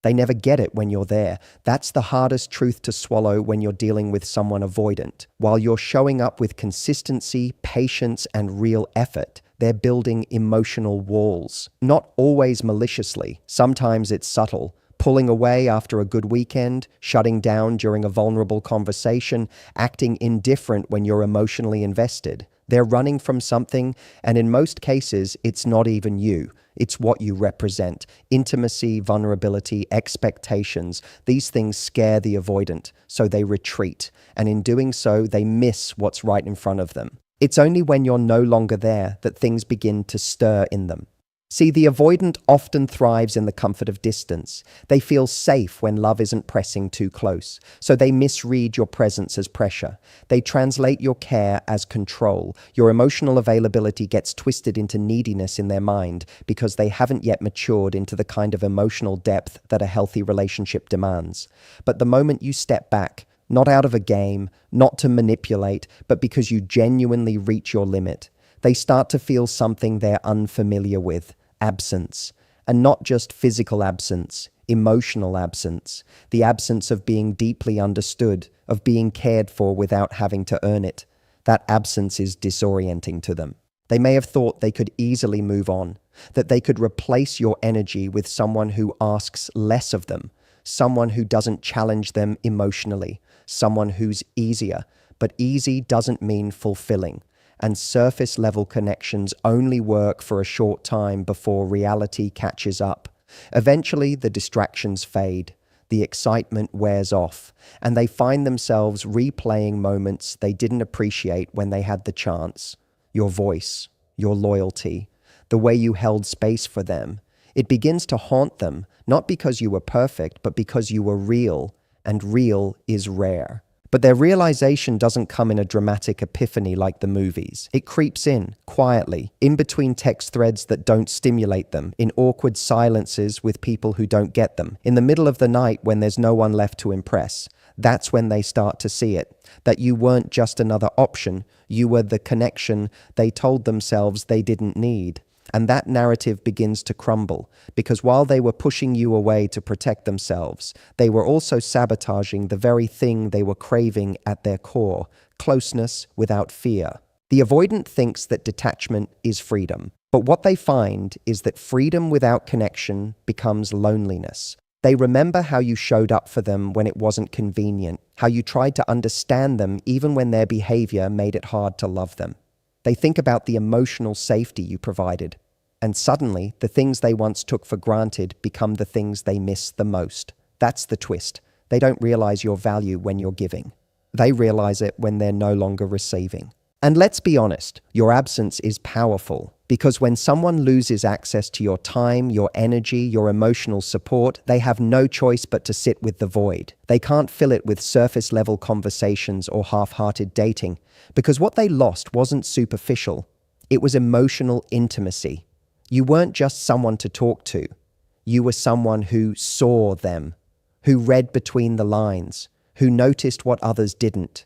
They never get it when you're there. That's the hardest truth to swallow when you're dealing with someone avoidant. While you're showing up with consistency, patience, and real effort, they're building emotional walls. Not always maliciously. Sometimes it's subtle. Pulling away after a good weekend, shutting down during a vulnerable conversation, acting indifferent when you're emotionally invested. They're running from something, and in most cases, it's not even you. It's what you represent. Intimacy, vulnerability, expectations. These things scare the avoidant, so they retreat. And in doing so, they miss what's right in front of them. It's only when you're no longer there that things begin to stir in them. See, the avoidant often thrives in the comfort of distance. They feel safe when love isn't pressing too close, so they misread your presence as pressure. They translate your care as control. Your emotional availability gets twisted into neediness in their mind because they haven't yet matured into the kind of emotional depth that a healthy relationship demands. But the moment you step back, not out of a game, not to manipulate, but because you genuinely reach your limit, they start to feel something they're unfamiliar with. Absence. And not just physical absence, emotional absence. The absence of being deeply understood, of being cared for without having to earn it. That absence is disorienting to them. They may have thought they could easily move on, that they could replace your energy with someone who asks less of them, someone who doesn't challenge them emotionally, someone who's easier. But easy doesn't mean fulfilling. And surface-level connections only work for a short time before reality catches up. Eventually, the distractions fade, the excitement wears off, and they find themselves replaying moments they didn't appreciate when they had the chance. Your voice, your loyalty, the way you held space for them. It begins to haunt them, not because you were perfect, but because you were real, and real is rare. But their realization doesn't come in a dramatic epiphany like the movies. It creeps in, quietly, in between text threads that don't stimulate them, in awkward silences with people who don't get them, in the middle of the night when there's no one left to impress. That's when they start to see it, that you weren't just another option, you were the connection they told themselves they didn't need. And that narrative begins to crumble, because while they were pushing you away to protect themselves, they were also sabotaging the very thing they were craving at their core, closeness without fear. The avoidant thinks that detachment is freedom, but what they find is that freedom without connection becomes loneliness. They remember how you showed up for them when it wasn't convenient, how you tried to understand them even when their behavior made it hard to love them. They think about the emotional safety you provided, and suddenly the things they once took for granted become the things they miss the most. That's the twist. They don't realize your value when you're giving. They realize it when they're no longer receiving. And let's be honest, your absence is powerful, because when someone loses access to your time, your energy, your emotional support, they have no choice but to sit with the void. They can't fill it with surface-level conversations or half-hearted dating, because what they lost wasn't superficial. It was emotional intimacy. You weren't just someone to talk to. You were someone who saw them, who read between the lines, who noticed what others didn't.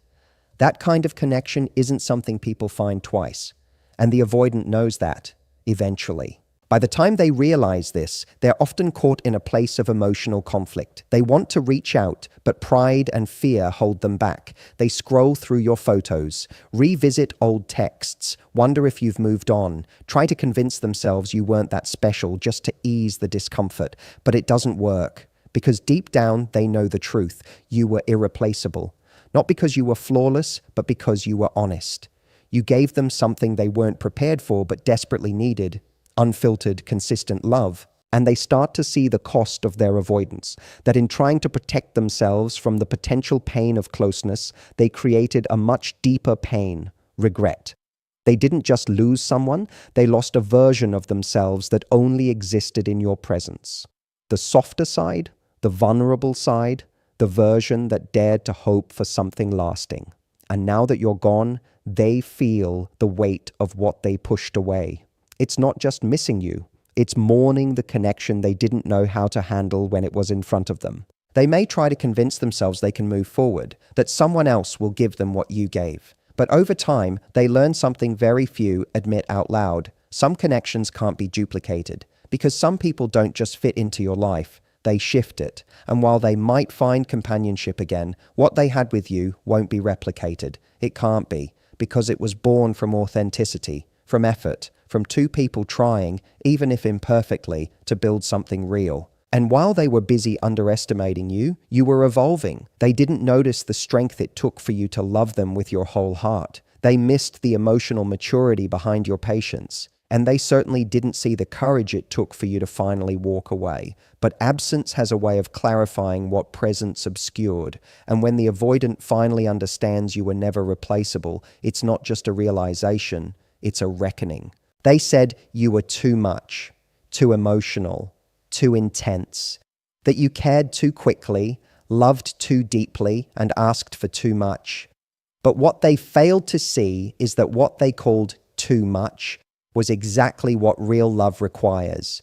That kind of connection isn't something people find twice, and the avoidant knows that, eventually. By the time they realize this, they're often caught in a place of emotional conflict. They want to reach out, but pride and fear hold them back. They scroll through your photos, revisit old texts, wonder if you've moved on, try to convince themselves you weren't that special just to ease the discomfort, but it doesn't work. Because deep down, they know the truth. You were irreplaceable. Not because you were flawless, but because you were honest. You gave them something they weren't prepared for but desperately needed, unfiltered, consistent love. And they start to see the cost of their avoidance, that in trying to protect themselves from the potential pain of closeness, they created a much deeper pain, regret. They didn't just lose someone, they lost a version of themselves that only existed in your presence. The softer side, the vulnerable side, the version that dared to hope for something lasting. And now that you're gone, they feel the weight of what they pushed away. It's not just missing you. It's mourning the connection they didn't know how to handle when it was in front of them. They may try to convince themselves they can move forward, that someone else will give them what you gave. But over time, they learn something very few admit out loud. Some connections can't be duplicated, because some people don't just fit into your life. they shift it. And while they might find companionship again, what they had with you won't be replicated. It can't be, because it was born from authenticity, from effort, from two people trying, even if imperfectly, to build something real. And while they were busy underestimating you, you were evolving. They didn't notice the strength it took for you to love them with your whole heart. They missed the emotional maturity behind your patience. And they certainly didn't see the courage it took for you to finally walk away. But absence has a way of clarifying what presence obscured. And when the avoidant finally understands you were never replaceable, it's not just a realization, it's a reckoning. They said you were too much, too emotional, too intense, that you cared too quickly, loved too deeply, and asked for too much. But what they failed to see is that what they called too much was exactly what real love requires.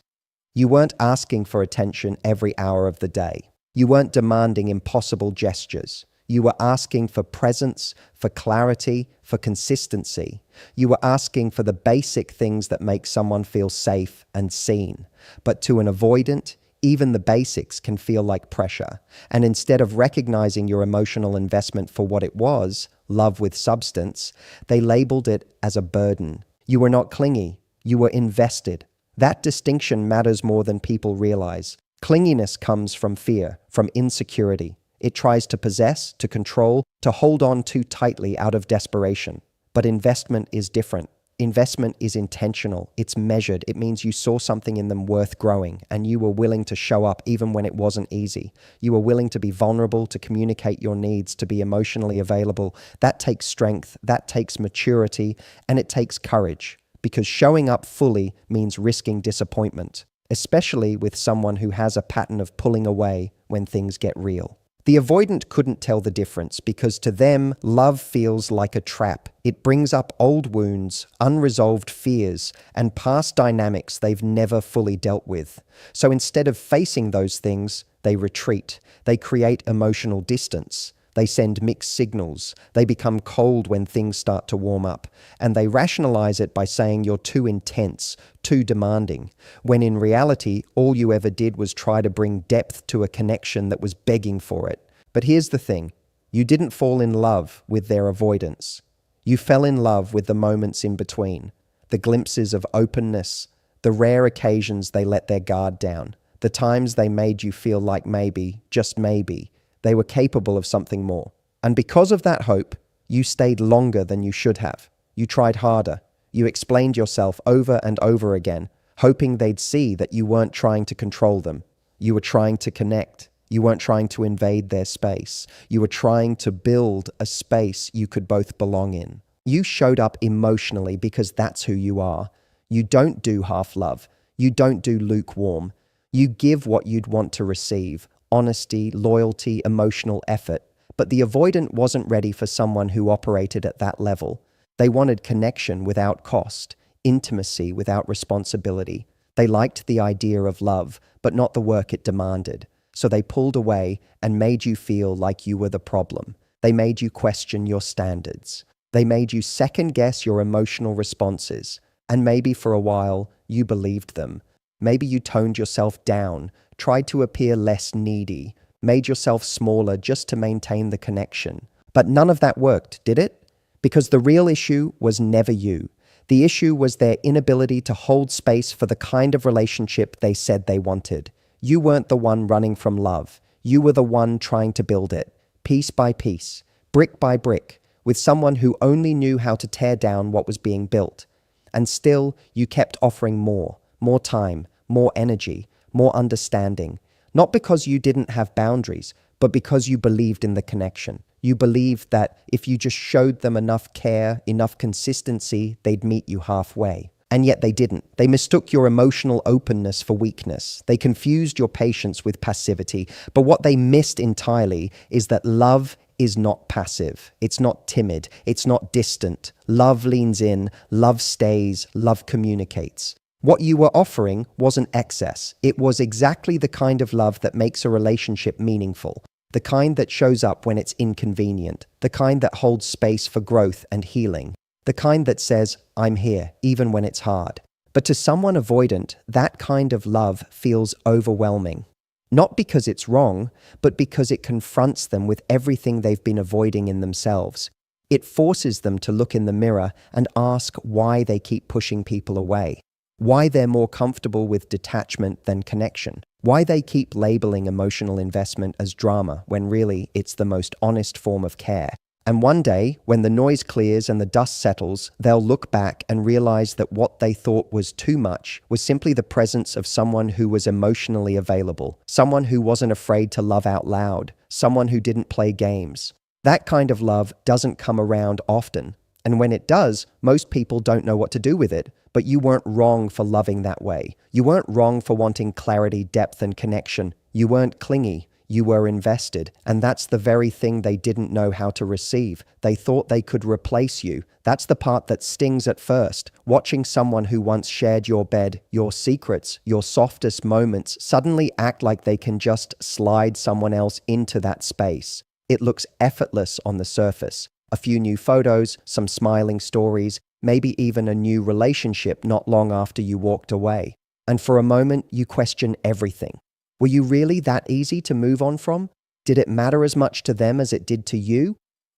You weren't asking for attention every hour of the day. You weren't demanding impossible gestures. You were asking for presence, for clarity, for consistency. You were asking for the basic things that make someone feel safe and seen. But to an avoidant, even the basics can feel like pressure. And instead of recognizing your emotional investment for what it was, love with substance, they labeled it as a burden. You were not clingy. You were invested. That distinction matters more than people realize. Clinginess comes from fear, from insecurity. It tries to possess, to control, to hold on too tightly out of desperation. But investment is different. Investment is intentional. It's measured. It means you saw something in them worth growing, and you were willing to show up even when it wasn't easy. You were willing to be vulnerable, to communicate your needs, to be emotionally available. That takes strength, that takes maturity, and it takes courage. Because showing up fully means risking disappointment, especially with someone who has a pattern of pulling away when things get real. The avoidant couldn't tell the difference because to them, love feels like a trap. It brings up old wounds, unresolved fears, and past dynamics they've never fully dealt with. So instead of facing those things, they retreat. They create emotional distance. They send mixed signals. They become cold when things start to warm up. And they rationalize it by saying you're too intense, too demanding, when in reality, all you ever did was try to bring depth to a connection that was begging for it. But here's the thing. You didn't fall in love with their avoidance. You fell in love with the moments in between, the glimpses of openness, the rare occasions they let their guard down, the times they made you feel like maybe, just maybe, they were capable of something more. And because of that hope, you stayed longer than you should have. You tried harder. You explained yourself over and over again, hoping they'd see that you weren't trying to control them. You were trying to connect. You weren't trying to invade their space. You were trying to build a space you could both belong in. You showed up emotionally because that's who you are. You don't do half love. You don't do lukewarm. You give what you'd want to receive. Honesty, loyalty, emotional effort. But the avoidant wasn't ready for someone who operated at that level. They wanted connection without cost, intimacy without responsibility. They liked the idea of love, but not the work it demanded. So they pulled away and made you feel like you were the problem. They made you question your standards. They made you second-guess your emotional responses. And maybe for a while, you believed them. Maybe you toned yourself down, tried to appear less needy, made yourself smaller just to maintain the connection. But none of that worked, did it? Because the real issue was never you. The issue was their inability to hold space for the kind of relationship they said they wanted. You weren't the one running from love. You were the one trying to build it, piece by piece, brick by brick, with someone who only knew how to tear down what was being built. And still, you kept offering more time, more energy, more understanding, not because you didn't have boundaries, but because you believed in the connection. You believed that if you just showed them enough care, enough consistency, they'd meet you halfway. And yet they didn't. They mistook your emotional openness for weakness. They confused your patience with passivity. But what they missed entirely is that love is not passive. It's not timid. It's not distant. Love leans in. Love stays. Love communicates. What you were offering wasn't excess. It was exactly the kind of love that makes a relationship meaningful, the kind that shows up when it's inconvenient, the kind that holds space for growth and healing, the kind that says, I'm here, even when it's hard. But to someone avoidant, that kind of love feels overwhelming. Not because it's wrong, but because it confronts them with everything they've been avoiding in themselves. It forces them to look in the mirror and ask why they keep pushing people away, why they're more comfortable with detachment than connection, why they keep labeling emotional investment as drama when really it's the most honest form of care. And one day, when the noise clears and the dust settles, they'll look back and realize that what they thought was too much was simply the presence of someone who was emotionally available, someone who wasn't afraid to love out loud, someone who didn't play games. That kind of love doesn't come around often. And when it does, most people don't know what to do with it. But you weren't wrong for loving that way. You weren't wrong for wanting clarity, depth, and connection. You weren't clingy. You were invested, and that's the very thing they didn't know how to receive. They thought they could replace you. That's the part that stings at first. Watching someone who once shared your bed, your secrets, your softest moments suddenly act like they can just slide someone else into that space. It looks effortless on the surface. A few new photos, some smiling stories, maybe even a new relationship not long after you walked away. And for a moment, you question everything. Were you really that easy to move on from? Did it matter as much to them as it did to you?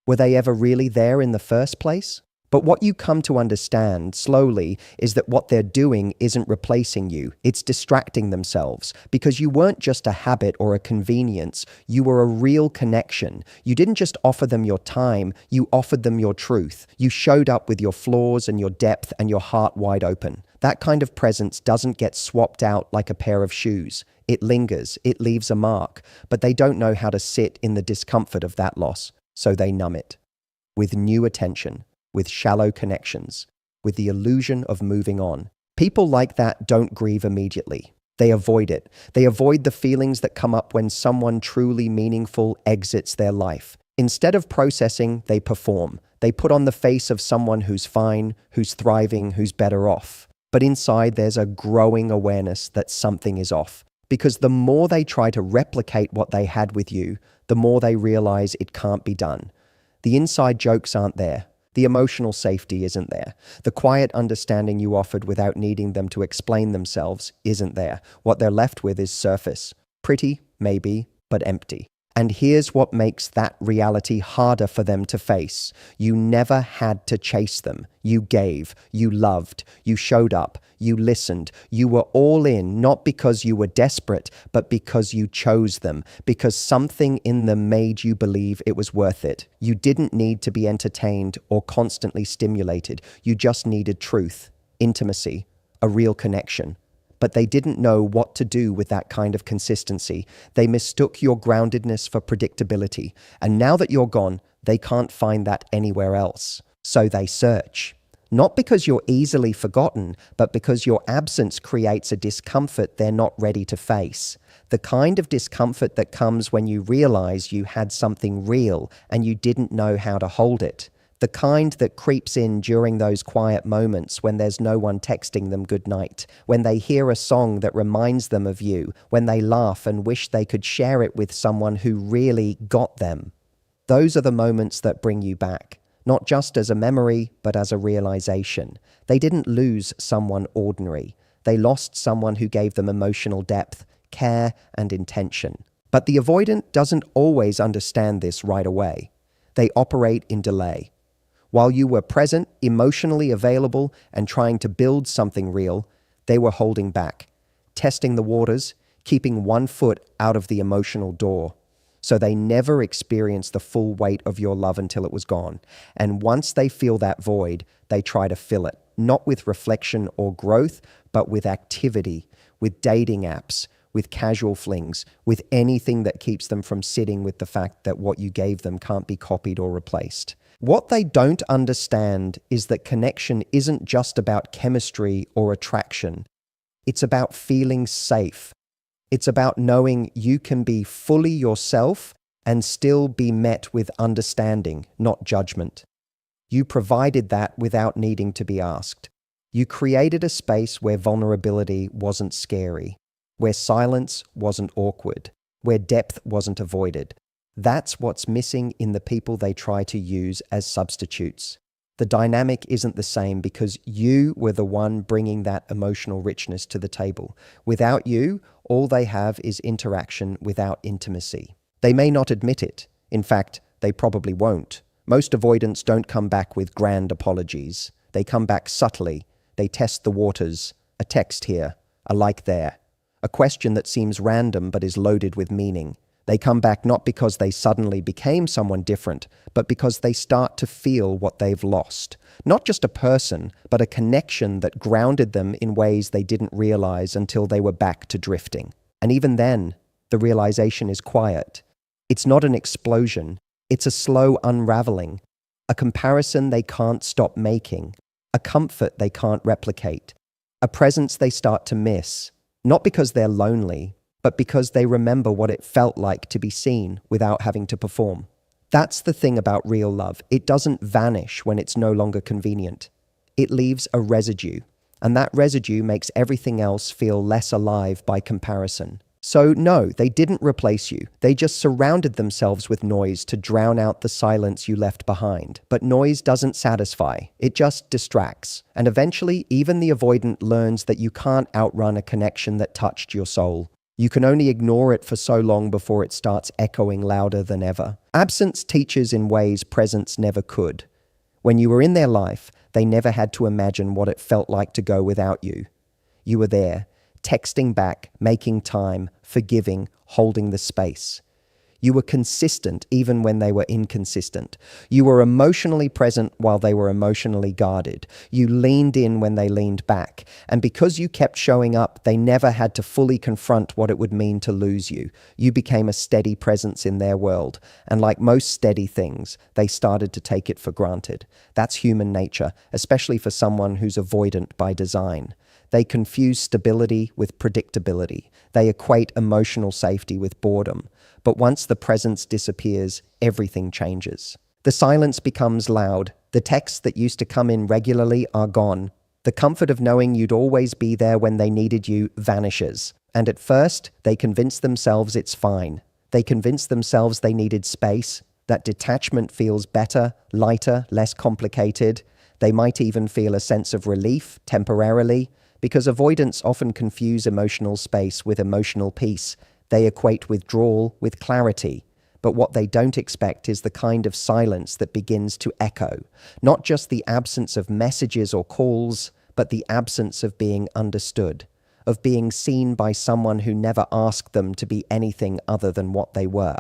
Were they ever really there in the first place? But what you come to understand slowly is that what they're doing isn't replacing you. It's distracting themselves, because you weren't just a habit or a convenience. You were a real connection. You didn't just offer them your time, you offered them your truth. You showed up with your flaws and your depth and your heart wide open. That kind of presence doesn't get swapped out like a pair of shoes. It lingers, it leaves a mark, but they don't know how to sit in the discomfort of that loss, so they numb it. With new attention, with shallow connections, with the illusion of moving on. People like that don't grieve immediately. They avoid it. They avoid the feelings that come up when someone truly meaningful exits their life. Instead of processing, they perform. They put on the face of someone who's fine, who's thriving, who's better off. But inside, there's a growing awareness that something is off. Because the more they try to replicate what they had with you, the more they realize it can't be done. The inside jokes aren't there. The emotional safety isn't there. The quiet understanding you offered without needing them to explain themselves isn't there. What they're left with is surface. Pretty, maybe, but empty. And here's what makes that reality harder for them to face. You never had to chase them. You gave, you loved, you showed up, you listened. You were all in, not because you were desperate, but because you chose them, because something in them made you believe it was worth it. You didn't need to be entertained or constantly stimulated. You just needed truth, intimacy, a real connection. But they didn't know what to do with that kind of consistency. They mistook your groundedness for predictability. And now that you're gone, they can't find that anywhere else. So they search. Not because you're easily forgotten, but because your absence creates a discomfort they're not ready to face. The kind of discomfort that comes when you realize you had something real and you didn't know how to hold it. The kind that creeps in during those quiet moments when there's no one texting them goodnight, when they hear a song that reminds them of you, when they laugh and wish they could share it with someone who really got them. Those are the moments that bring you back, not just as a memory, but as a realization. They didn't lose someone ordinary. They lost someone who gave them emotional depth, care, and intention. But the avoidant doesn't always understand this right away. They operate in delay. While you were present, emotionally available, and trying to build something real, they were holding back, testing the waters, keeping one foot out of the emotional door. So they never experienced the full weight of your love until it was gone. And once they feel that void, they try to fill it, not with reflection or growth, but with activity, with dating apps, with casual flings, with anything that keeps them from sitting with the fact that what you gave them can't be copied or replaced. What they don't understand is that connection isn't just about chemistry or attraction. It's about feeling safe. It's about knowing you can be fully yourself and still be met with understanding, not judgment. You provided that without needing to be asked. You created a space where vulnerability wasn't scary, where silence wasn't awkward, where depth wasn't avoided. That's what's missing in the people they try to use as substitutes. The dynamic isn't the same because you were the one bringing that emotional richness to the table. Without you, all they have is interaction without intimacy. They may not admit it. In fact, they probably won't. Most avoidants don't come back with grand apologies. They come back subtly. They test the waters. A text here, a like there. A question that seems random but is loaded with meaning. They come back not because they suddenly became someone different, but because they start to feel what they've lost. Not just a person, but a connection that grounded them in ways they didn't realize until they were back to drifting. And even then, the realization is quiet. It's not an explosion. It's a slow unraveling, a comparison they can't stop making, a comfort they can't replicate, a presence they start to miss, not because they're lonely, but because they remember what it felt like to be seen without having to perform. That's the thing about real love. It doesn't vanish when it's no longer convenient. It leaves a residue, and that residue makes everything else feel less alive by comparison. So no, they didn't replace you. They just surrounded themselves with noise to drown out the silence you left behind. But noise doesn't satisfy. It just distracts. And eventually, even the avoidant learns that you can't outrun a connection that touched your soul. You can only ignore it for so long before it starts echoing louder than ever. Absence teaches in ways presence never could. When you were in their life, they never had to imagine what it felt like to go without you. You were there, texting back, making time, forgiving, holding the space. You were consistent even when they were inconsistent. You were emotionally present while they were emotionally guarded. You leaned in when they leaned back. And because you kept showing up, they never had to fully confront what it would mean to lose you. You became a steady presence in their world. And like most steady things, they started to take it for granted. That's human nature, especially for someone who's avoidant by design. They confuse stability with predictability. They equate emotional safety with boredom. But once the presence disappears, everything changes. The silence becomes loud. The texts that used to come in regularly are gone. The comfort of knowing you'd always be there when they needed you vanishes. And at first, they convince themselves it's fine. They convince themselves they needed space, that detachment feels better, lighter, less complicated. They might even feel a sense of relief temporarily, because avoidants often confuse emotional space with emotional peace. They equate withdrawal with clarity. But what they don't expect is the kind of silence that begins to echo. Not just the absence of messages or calls, but the absence of being understood, of being seen by someone who never asked them to be anything other than what they were.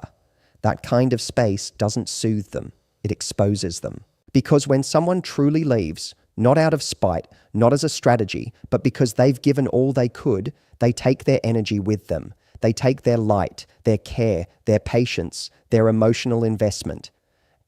That kind of space doesn't soothe them, it exposes them. Because when someone truly leaves, not out of spite, not as a strategy, but because they've given all they could, they take their energy with them. They take their light, their care, their patience, their emotional investment.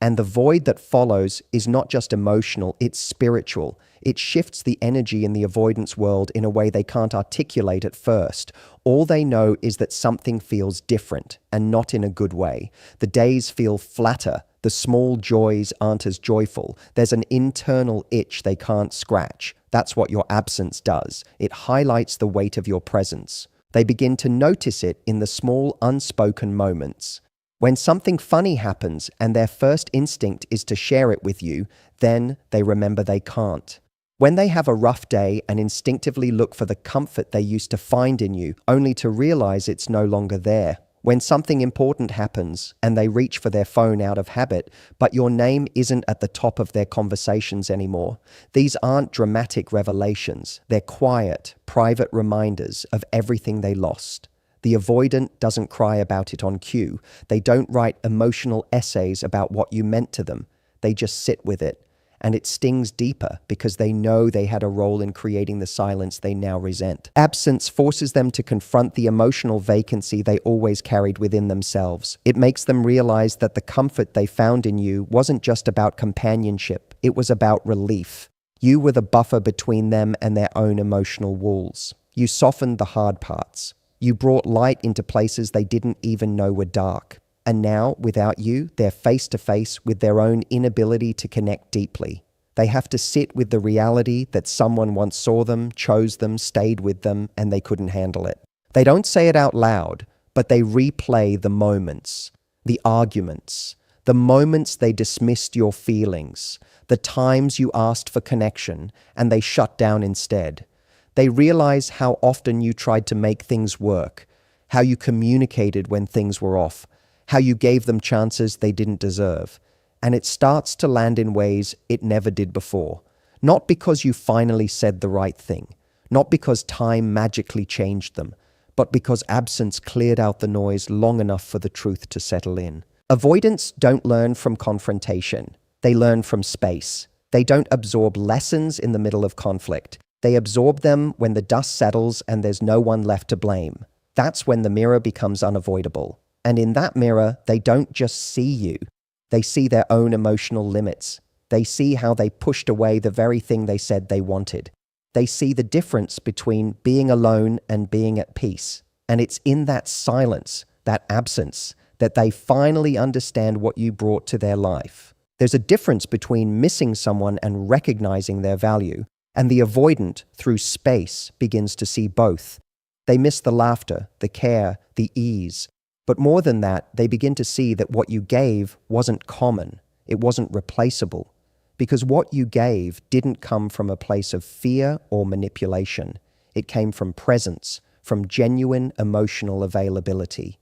And the void that follows is not just emotional, it's spiritual. It shifts the energy in the avoidance world in a way they can't articulate at first. All they know is that something feels different, and not in a good way. The days feel flatter. The small joys aren't as joyful. There's an internal itch they can't scratch. That's what your absence does. It highlights the weight of your presence. They begin to notice it in the small, unspoken moments. When something funny happens and their first instinct is to share it with you, then they remember they can't. When they have a rough day and instinctively look for the comfort they used to find in you, only to realize it's no longer there. When something important happens and they reach for their phone out of habit, but your name isn't at the top of their conversations anymore. These aren't dramatic revelations. They're quiet, private reminders of everything they lost. The avoidant doesn't cry about it on cue. They don't write emotional essays about what you meant to them. They just sit with it. And it stings deeper because they know they had a role in creating the silence they now resent. Absence forces them to confront the emotional vacancy they always carried within themselves. It makes them realize that the comfort they found in you wasn't just about companionship, it was about relief. You were the buffer between them and their own emotional walls. You softened the hard parts. You brought light into places they didn't even know were dark. And now, without you, they're face to face with their own inability to connect deeply. They have to sit with the reality that someone once saw them, chose them, stayed with them, and they couldn't handle it. They don't say it out loud, but they replay the moments, the arguments, the moments they dismissed your feelings, the times you asked for connection and they shut down instead. They realize how often you tried to make things work, how you communicated when things were off, how you gave them chances they didn't deserve. And it starts to land in ways it never did before. Not because you finally said the right thing, not because time magically changed them, but because absence cleared out the noise long enough for the truth to settle in. Avoidants don't learn from confrontation. They learn from space. They don't absorb lessons in the middle of conflict. They absorb them when the dust settles and there's no one left to blame. That's when the mirror becomes unavoidable. And in that mirror, they don't just see you. They see their own emotional limits. They see how they pushed away the very thing they said they wanted. They see the difference between being alone and being at peace. And it's in that silence, that absence, that they finally understand what you brought to their life. There's a difference between missing someone and recognizing their value, and the avoidant, through space, begins to see both. They miss the laughter, the care, the ease. But more than that, they begin to see that what you gave wasn't common. It wasn't replaceable. Because what you gave didn't come from a place of fear or manipulation. It came from presence, from genuine emotional availability.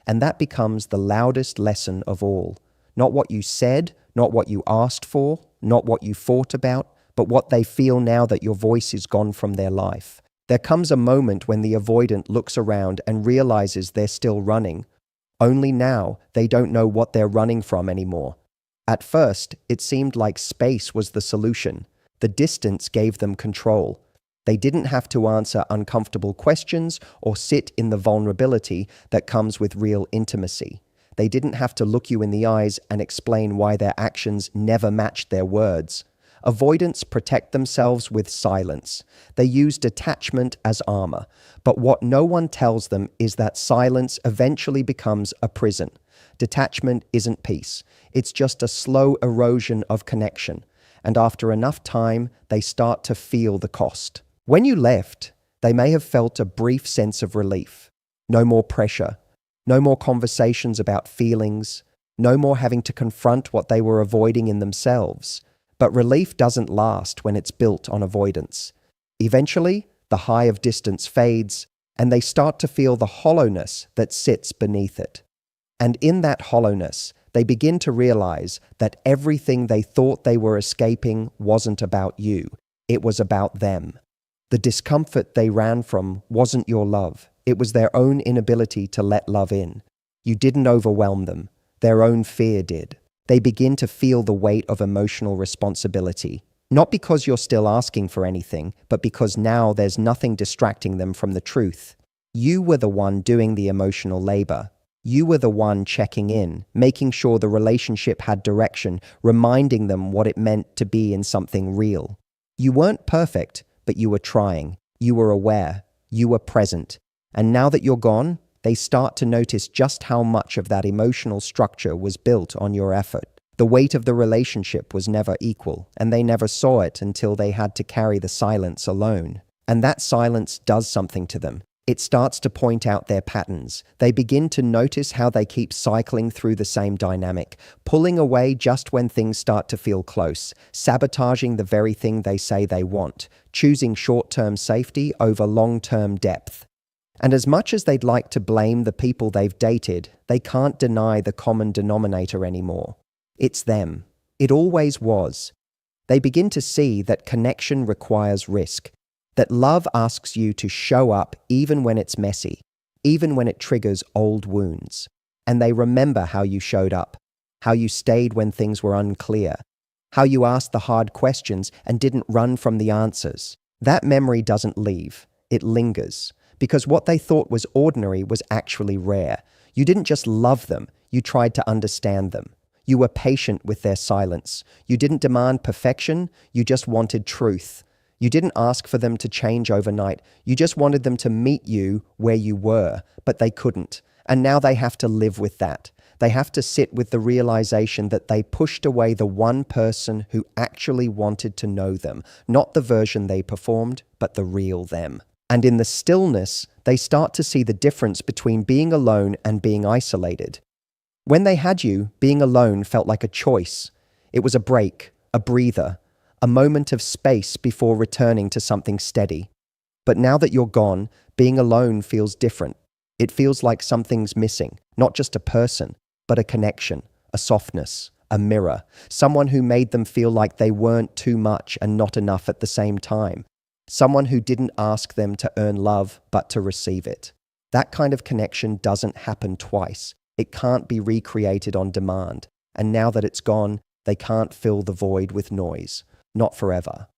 And that becomes the loudest lesson of all. Not what you said, not what you asked for, not what you fought about, but what they feel now that your voice is gone from their life. There comes a moment when the avoidant looks around and realizes they're still running. Only now they don't know what they're running from anymore. At first, it seemed like space was the solution. The distance gave them control. They didn't have to answer uncomfortable questions or sit in the vulnerability that comes with real intimacy. They didn't have to look you in the eyes and explain why their actions never matched their words. Avoidants protect themselves with silence. They use detachment as armor. But what no one tells them is that silence eventually becomes a prison. Detachment isn't peace. It's just a slow erosion of connection. And after enough time, they start to feel the cost. When you left, they may have felt a brief sense of relief. No more pressure. No more conversations about feelings. No more having to confront what they were avoiding in themselves. But relief doesn't last when it's built on avoidance. Eventually, the high of distance fades, and they start to feel the hollowness that sits beneath it. And in that hollowness, they begin to realize that everything they thought they were escaping wasn't about you. It was about them. The discomfort they ran from wasn't your love. It was their own inability to let love in. You didn't overwhelm them. Their own fear did. They begin to feel the weight of emotional responsibility. Not because you're still asking for anything, but because now there's nothing distracting them from the truth. You were the one doing the emotional labor. You were the one checking in, making sure the relationship had direction, reminding them what it meant to be in something real. You weren't perfect, but you were trying. You were aware. You were present. And now that you're gone, they start to notice just how much of that emotional structure was built on your effort. The weight of the relationship was never equal, and they never saw it until they had to carry the silence alone. And that silence does something to them. It starts to point out their patterns. They begin to notice how they keep cycling through the same dynamic, pulling away just when things start to feel close, sabotaging the very thing they say they want, choosing short-term safety over long-term depth. And as much as they'd like to blame the people they've dated, they can't deny the common denominator anymore. It's them. It always was. They begin to see that connection requires risk, that love asks you to show up even when it's messy, even when it triggers old wounds. And they remember how you showed up, how you stayed when things were unclear, how you asked the hard questions and didn't run from the answers. That memory doesn't leave. It lingers. Because what they thought was ordinary was actually rare. You didn't just love them, you tried to understand them. You were patient with their silence. You didn't demand perfection, you just wanted truth. You didn't ask for them to change overnight. You just wanted them to meet you where you were, but they couldn't. And now they have to live with that. They have to sit with the realization that they pushed away the one person who actually wanted to know them, not the version they performed, but the real them. And in the stillness, they start to see the difference between being alone and being isolated. When they had you, being alone felt like a choice. It was a break, a breather, a moment of space before returning to something steady. But now that you're gone, being alone feels different. It feels like something's missing, not just a person, but a connection, a softness, a mirror, someone who made them feel like they weren't too much and not enough at the same time, someone who didn't ask them to earn love, but to receive it. That kind of connection doesn't happen twice. It can't be recreated on demand. And now that it's gone, they can't fill the void with noise. Not forever.